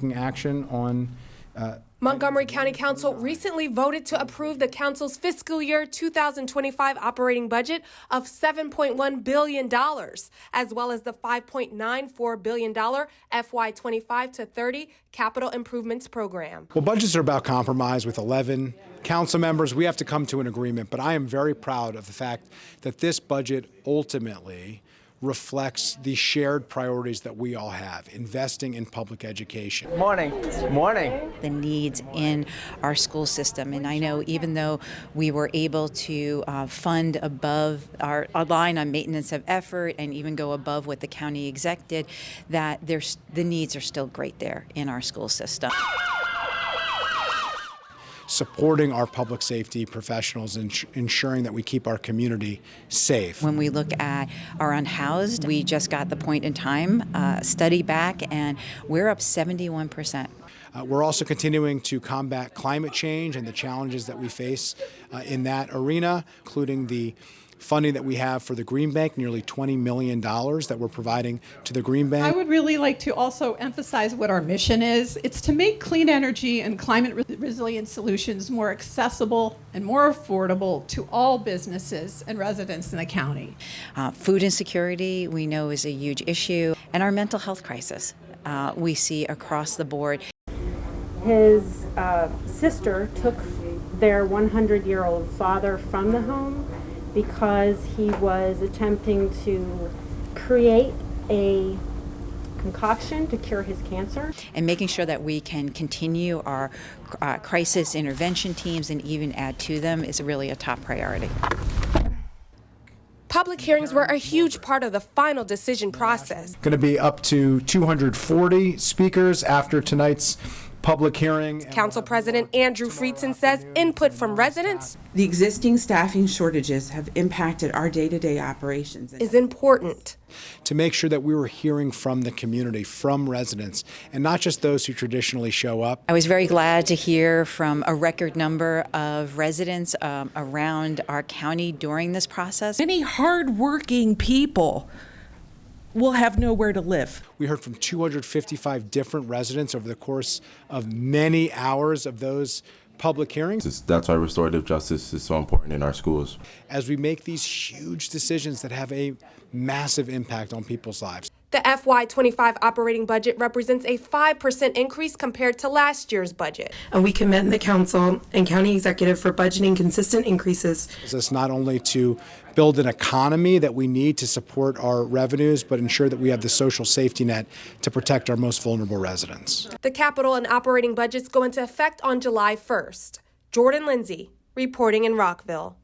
taking action on Montgomery County Council recently voted to approve the council's fiscal year 2025 operating budget of $7.1 billion, as well as the $5.94 billion FY25 to 30 capital improvements program. Well, budgets are about compromise. With 11 council members, we have to come to an agreement, but I am very proud of the fact that this budget ultimately reflects the shared priorities that we all have, investing in public education. Morning. Morning. The needs in our school system. And I know even though we were able to fund above our line on maintenance of effort and even go above what the county exec did, that the needs are still great there in our school system. Supporting our public safety professionals and ensuring that we keep our community safe. When we look at our unhoused, we just got the point in time study back, and we're up 71%. We're also continuing to combat climate change and the challenges that we face in that arena, including the funding that we have for the Green Bank, nearly $20 million that we're providing to the Green Bank. I would really like to also emphasize what our mission is. It's to make clean energy and climate resilient solutions more accessible and more affordable to all businesses and residents in the county. Food insecurity, we know, is a huge issue, and our mental health crisis we see across the board. His sister took their 100-year-old father from the home because he was attempting to create a concoction to cure his cancer. And making sure that we can continue our crisis intervention teams and even add to them is really a top priority. Public hearings were a huge part of the final decision process. Going to be up to 240 speakers after tonight's public hearing. Council President Andrew Friedson says input from residents The existing staffing shortages have impacted our day-to-day operations. is important. To make sure that we were hearing from the community, from residents, and not just those who traditionally show up. I was very glad to hear from a record number of residents around our county during this process. Many hardworking people will have nowhere to live. We heard from 255 different residents over the course of many hours of those public hearings. That's why restorative justice is so important in our schools. As we make these huge decisions that have a massive impact on people's lives. The FY25 operating budget represents a 5% increase compared to last year's budget. And we commend the council and county executive for budgeting consistent increases. It's not only to build an economy that we need to support our revenues, but ensure that we have the social safety net to protect our most vulnerable residents. The capital and operating budgets go into effect on July 1st. Jordan Lindsay, reporting in Rockville.